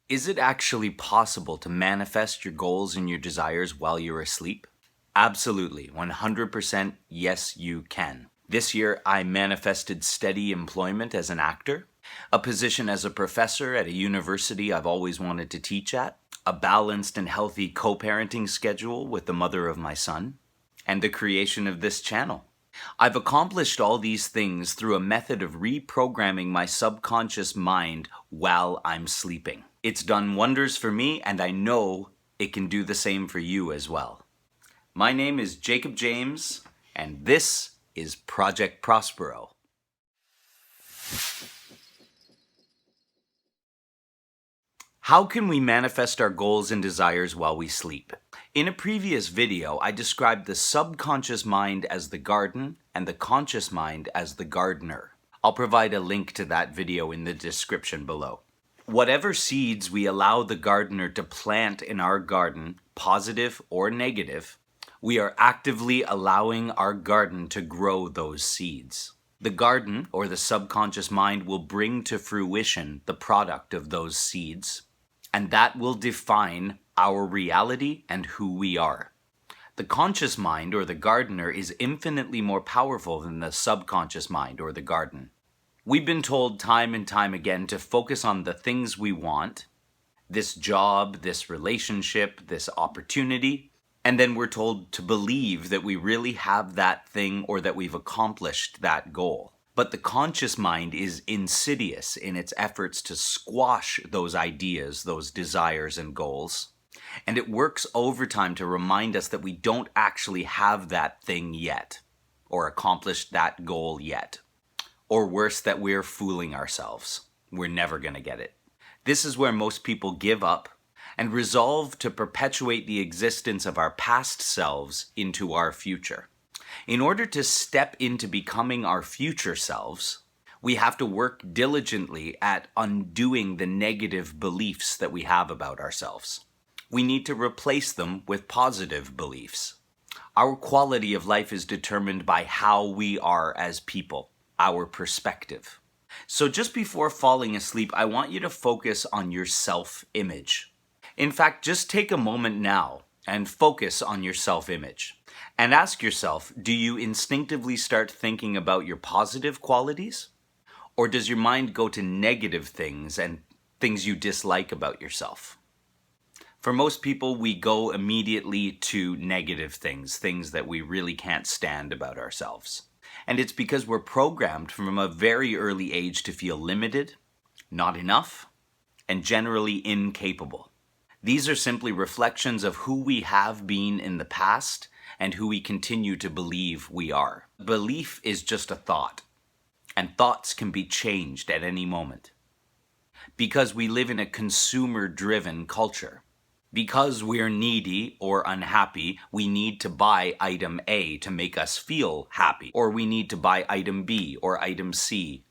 Is it actually possible to manifest your goals and your desires while you're asleep? Absolutely, 100% yes, you can. This year, I manifested steady employment as an actor, a position as a professor at a university I've always wanted to teach at, a balanced and healthy co-parenting schedule with the mother of my son, and the creation of this channel. I've accomplished all these things through a method of reprogramming my subconscious mind while I'm sleeping. It's done wonders for me, and I know it can do the same for you as well. My name is Jacob James, and this is Project Prospero. How can we manifest our goals and desires while we sleep? In a previous video, I described the subconscious mind as the garden and the conscious mind as the gardener. I'll provide a link to that video in the description below. Whatever seeds we allow the gardener to plant in our garden, positive or negative, we are actively allowing our garden to grow those seeds. The garden, or the subconscious mind, will bring to fruition the product of those seeds, and that will define our reality and who we are. The conscious mind, or the gardener, is infinitely more powerful than the subconscious mind, or the garden. We've been told time and time again to focus on the things we want, this job, this relationship, this opportunity, and then we're told to believe that we really have that thing or that we've accomplished that goal. But the conscious mind is insidious in its efforts to squash those ideas, those desires and goals, and it works overtime to remind us that we don't actually have that thing yet, or accomplished that goal yet. Or worse, that we're fooling ourselves. We're never going to get it. This is where most people give up and resolve to perpetuate the existence of our past selves into our future. In order to step into becoming our future selves, we have to work diligently at undoing the negative beliefs that we have about ourselves. We need to replace them with positive beliefs. Our quality of life is determined by how we are as people. Our perspective. So just before falling asleep, I want you to focus on your self-image. In fact, just take a moment now and focus on your self-image. And ask yourself, do you instinctively start thinking about your positive qualities? Or does your mind go to negative things and things you dislike about yourself? For most people, we go immediately to negative things, things that we really can't stand about ourselves. And it's because we're programmed from a very early age to feel limited, not enough, and generally incapable. These are simply reflections of who we have been in the past and who we continue to believe we are. Belief is just a thought, and thoughts can be changed at any moment. Because we live in a consumer-driven culture. Because we're needy or unhappy, we need to buy item A to make us feel happy, or we need to buy item B or item C.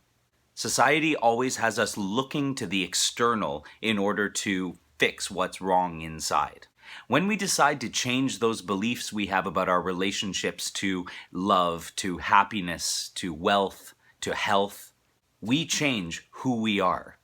Society always has us looking to the external in order to fix what's wrong inside. When we decide to change those beliefs we have about our relationships to love, to happiness, to wealth, to health, we change who we are.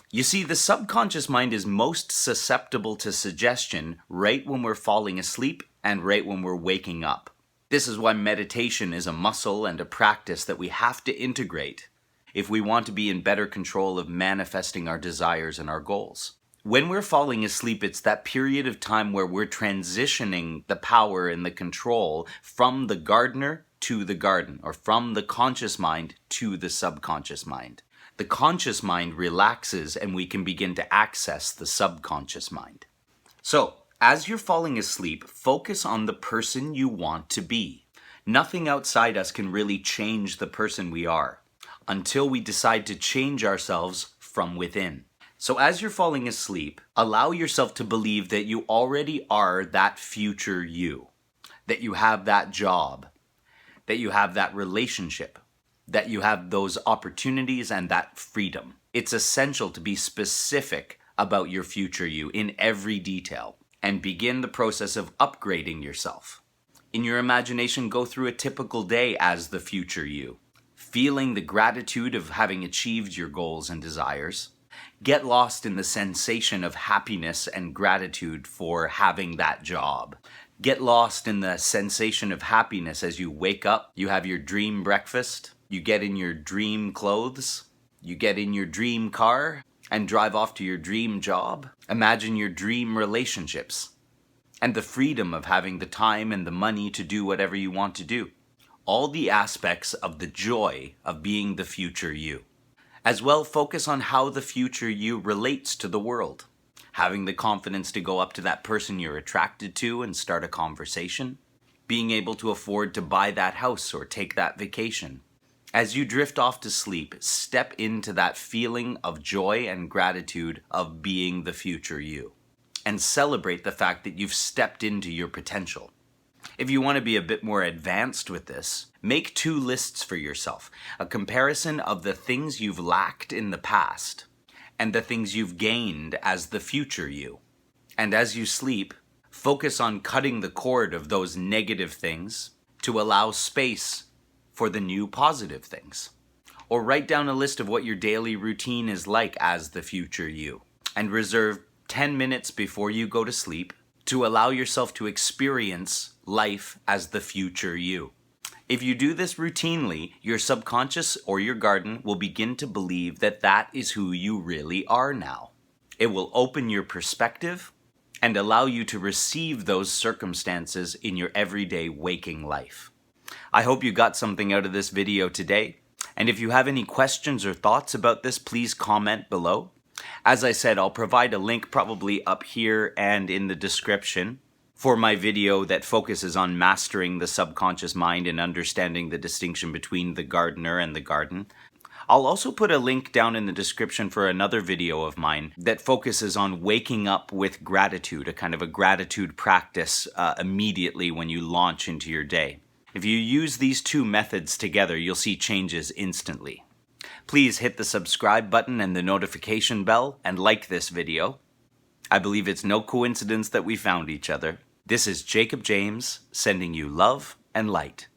You see, the subconscious mind is most susceptible to suggestion right when we're falling asleep and right when we're waking up. This is why meditation is a muscle and a practice that we have to integrate if we want to be in better control of manifesting our desires and our goals. When we're falling asleep, it's that period of time where we're transitioning the power and the control from the gardener to the garden, or from the conscious mind to the subconscious mind. The conscious mind relaxes and we can begin to access the subconscious mind. So, as you're falling asleep, focus on the person you want to be. Nothing outside us can really change the person we are until we decide to change ourselves from within. So as you're falling asleep, allow yourself to believe that you already are that future you, that you have that job, that you have that relationship, that you have those opportunities and that freedom. It's essential to be specific about your future you in every detail and begin the process of upgrading yourself. In your imagination, go through a typical day as the future you, feeling the gratitude of having achieved your goals and desires, Get lost in the sensation of happiness and gratitude for having that job. Get lost in the sensation of happiness as you wake up, you have your dream breakfast, you get in your dream clothes, you get in your dream car, and drive off to your dream job. Imagine your dream relationships and the freedom of having the time and the money to do whatever you want to do. All the aspects of the joy of being the future you. As well, focus on how the future you relates to the world. Having the confidence to go up to that person you're attracted to and start a conversation. Being able to afford to buy that house or take that vacation. As you drift off to sleep, step into that feeling of joy and gratitude of being the future you. And celebrate the fact that you've stepped into your potential. If you want to be a bit more advanced with this, make 2 lists for yourself. A comparison of the things you've lacked in the past and the things you've gained as the future you. And as you sleep, focus on cutting the cord of those negative things to allow space for the new positive things. Or write down a list of what your daily routine is like as the future you, and reserve 10 minutes before you go to sleep to allow yourself to experience life as the future you. If you do this routinely, your subconscious or your garden will begin to believe that that is who you really are now. It will open your perspective and allow you to receive those circumstances in your everyday waking life. I hope you got something out of this video today. And if you have any questions or thoughts about this, please comment below. As I said, I'll provide a link probably up here and in the description for my video that focuses on mastering the subconscious mind and understanding the distinction between the gardener and the garden. I'll also put a link down in the description for another video of mine that focuses on waking up with gratitude, a kind of a gratitude practice immediately when you launch into your day. If you use these 2 methods together, you'll see changes instantly. Please hit the subscribe button and the notification bell and like this video. I believe it's no coincidence that we found each other. This is Jacob James, sending you love and light.